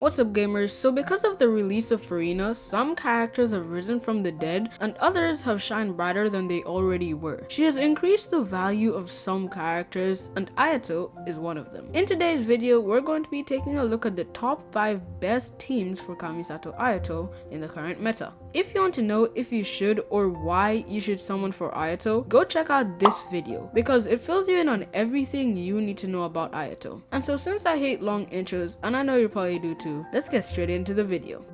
What's up gamers? So because of the release of Furina, some characters have risen from the dead and others have shined brighter than they already were. She has increased the value of some characters and Ayato is one of them. In today's video, we're going to be taking a look at the top 5 best teams for Kamisato Ayato in the current meta. If you want to know if you should or why you should summon for Ayato, go check out this video because it fills you in on everything you need to know about Ayato. And so since I hate long intros, and I know you probably do too, let's get straight into the video.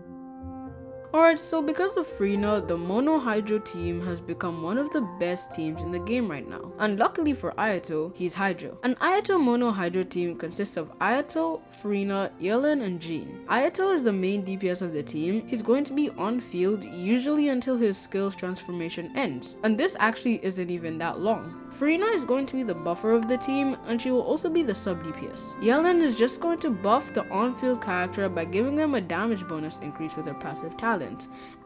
Alright, so because of Furina, the Mono Hydro team has become one of the best teams in the game right now. And luckily for Ayato, he's Hydro. An Ayato Mono Hydro team consists of Ayato, Furina, Yelan, and Jean. Ayato is the main DPS of the team. He's going to be on field usually until his skills transformation ends. And this actually isn't even that long. Furina is going to be the buffer of the team and she will also be the sub DPS. Yelan is just going to buff the on-field character by giving them a damage bonus increase with her passive talent.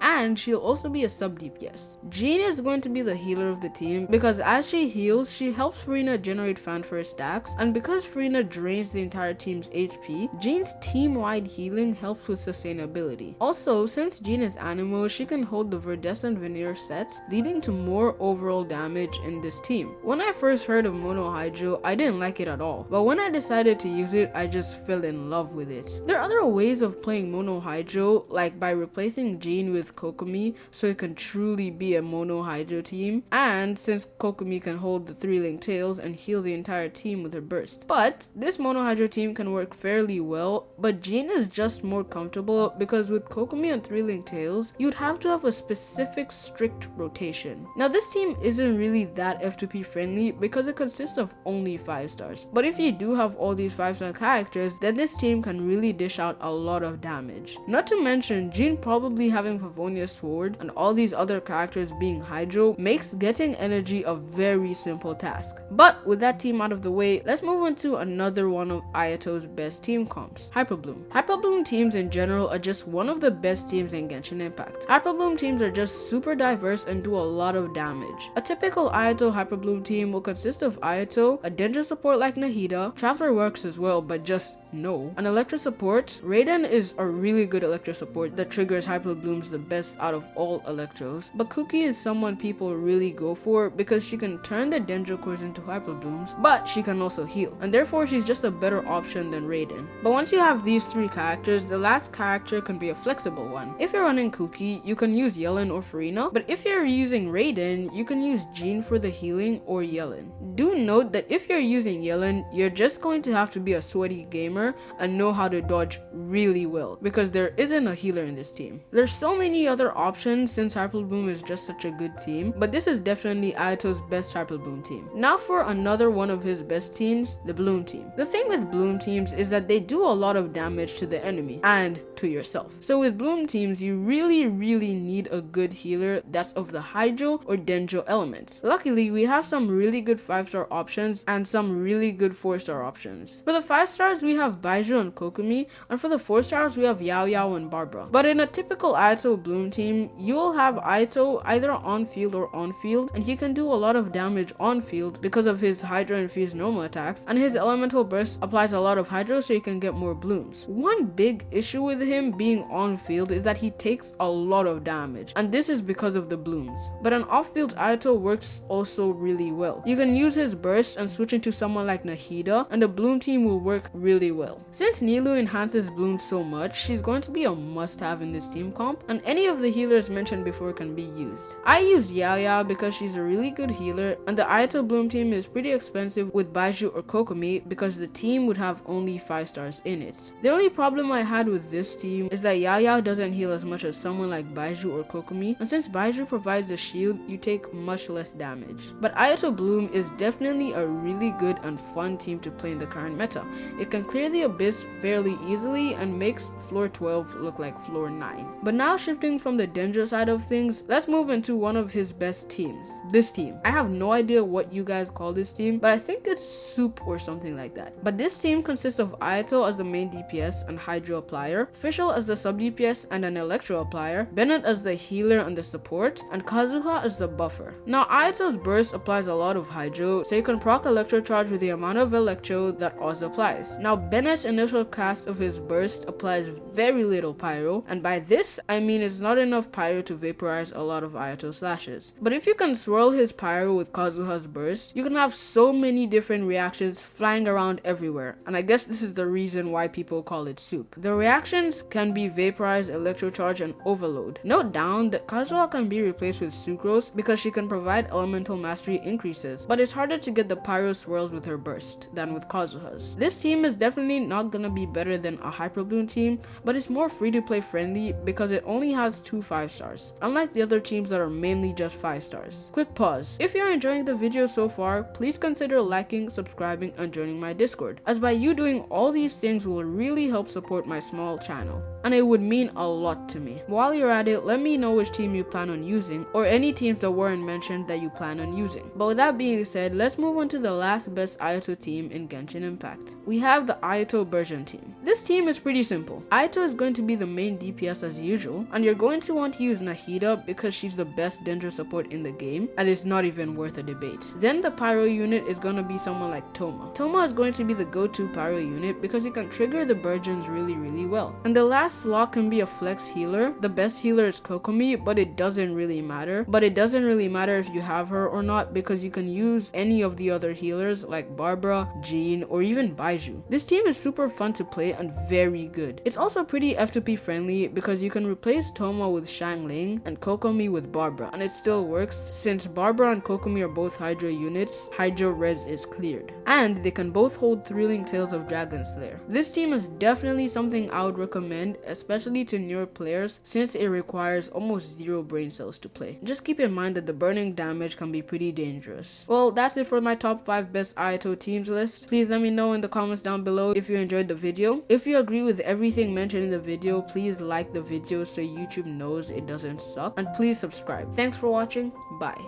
And she'll also be a sub DPS. Jean is going to be the healer of the team because as she heals, she helps Furina generate fanfare stacks, and because Furina drains the entire team's HP, Jean's team-wide healing helps with sustainability. Also, since Jean is Animo, she can hold the Verdescent Veneer set, leading to more overall damage in this team. When I first heard of Mono Hydro, I didn't like it at all, but when I decided to use it, I just fell in love with it. There are other ways of playing Mono Hydro, like by replacing Jean with Kokomi so it can truly be a Mono Hydro team, and since Kokomi can hold the 3-link tails and heal the entire team with her burst. But this Mono Hydro team can work fairly well, but Jean is just more comfortable because with Kokomi and 3-link tails, you'd have to have a specific strict rotation. Now this team isn't really that F2P friendly because it consists of only 5 stars, but if you do have all these 5-star characters, then this team can really dish out a lot of damage. Not to mention, Jean probably having Favonia's sword and all these other characters being Hydro makes getting energy a very simple task. But with that team out of the way, let's move on to another one of Ayato's best team comps, Hyperbloom. Hyperbloom teams in general are just one of the best teams in Genshin Impact. Hyperbloom teams are just super diverse and do a lot of damage. A typical Ayato Hyperbloom team will consist of Ayato, a Dendro support like Nahida, Traveler works as well but just no. An Electro support, Raiden is a really good Electro support that triggers Hyperblooms the best out of all Electros, but Kuki is someone people really go for because she can turn the Dendro cores into Hyperblooms, but she can also heal, and therefore she's just a better option than Raiden. But once you have these 3 characters, the last character can be a flexible one. If you're running Kuki, you can use Yelan or Furina, but if you're using Raiden, you can use Jean for the healing or Yelan. Do note that if you're using Yelan, you're just going to have to be a sweaty gamer and know how to dodge really well because there isn't a healer in this team. There's so many other options since Hyperbloom is just such a good team, but this is definitely Ayato's best Hyperbloom team. Now for another one of his best teams, the Bloom team. The thing with Bloom teams is that they do a lot of damage to the enemy and to yourself. So with Bloom teams, you really need a good healer that's of the Hydro or Dendro element. Luckily, we have some really good 5-star options and some really good 4-star options. For the 5 stars, we have Baizhu and Kokomi, and for the 4 stars, we have Yao Yao and Barbara. But in a typical Ayato Bloom team, you will have Ayato either on field or on field, and he can do a lot of damage on field because of his Hydro infused normal attacks, and his elemental burst applies a lot of Hydro so you can get more blooms. One big issue with him being on field is that he takes a lot of damage, and this is because of the blooms. But an off-field Ayato works also really well. You can use his burst and switch into someone like Nahida, and the Bloom team will work really well. Since Nilou enhances Bloom so much, she's going to be a must-have in this team comp, and any of the healers mentioned before can be used. I use Yao Yao because she's a really good healer, and the Ayato Bloom team is pretty expensive with Baizhu or Kokomi because the team would have only 5 stars in it. The only problem I had with this team is that Yao Yao doesn't heal as much as someone like Baizhu or Kokomi, and since Baizhu provides a shield, you take much less damage. But Ayato Bloom is definitely a really good and fun team to play in the current meta. It can clear the abyss fairly easily and makes floor 12 look like floor 9. But now shifting from the Dendro side of things, let's move into one of his best teams, this team. I have no idea what you guys call this team, but I think it's Soup or something like that. But this team consists of Ayato as the main DPS and Hydro applier, Fischl as the sub DPS and an Electro applier, Bennett as the healer and the support, and Kazuha as the buffer. Now Ayato's burst applies a lot of Hydro, so you can proc Electro charge with the amount of Electro that Oz applies. Now Bennett Bennett's initial cast of his burst applies very little pyro, and by this I mean it's not enough pyro to vaporize a lot of Ayato slashes. But if you can swirl his pyro with Kazuha's burst, you can have so many different reactions flying around everywhere, and I guess this is the reason why people call it soup. The reactions can be vaporize, electrocharge, and overload. Note down that Kazuha can be replaced with sucrose because she can provide elemental mastery increases, but it's harder to get the pyro swirls with her burst than with Kazuha's. This team is definitely not gonna be better than a Hyper Bloom team, but it's more free to play friendly because it only has 2 5-stars, unlike the other teams that are mainly just 5 stars. Quick pause. If you're enjoying the video so far, please consider liking, subscribing, and joining my Discord, as by you doing all these things will really help support my small channel, and it would mean a lot to me. While you're at it, let me know which team you plan on using, or any teams that weren't mentioned that you plan on using. But with that being said, let's move on to the last best Ayato team in Genshin Impact. We have the Ayato version team. This team is pretty simple. Ayato is going to be the main DPS as usual, and you're going to want to use Nahida because she's the best Dendro support in the game, and it's not even worth a debate. Then the Pyro unit is going to be someone like Toma. Toma is going to be the go-to Pyro unit because he can trigger the Burgeons really well. And the last slot can be a flex healer. The best healer is Kokomi, but it doesn't really matter. But it doesn't really matter if you have her or not because you can use any of the other healers like Barbara, Jean, or even Baiju. This team is super fun to play and very good. It's also pretty F2P friendly because you can replace Toma with Shang Ling and Kokomi with Barbara, and it still works since Barbara and Kokomi are both Hydra units. Hydra res is cleared, and they can both hold Thrilling Tales of Dragon Slayer. This team is definitely something I would recommend, especially to newer players, since it requires almost 0 brain cells to play. Just keep in mind that the burning damage can be pretty dangerous. Well, that's it for my top 5 best Ayato teams list. Please let me know in the comments down below if you enjoyed the video. If you agree with everything mentioned in the video, please like the video so YouTube knows it doesn't suck, and please subscribe. Thanks for watching. Bye.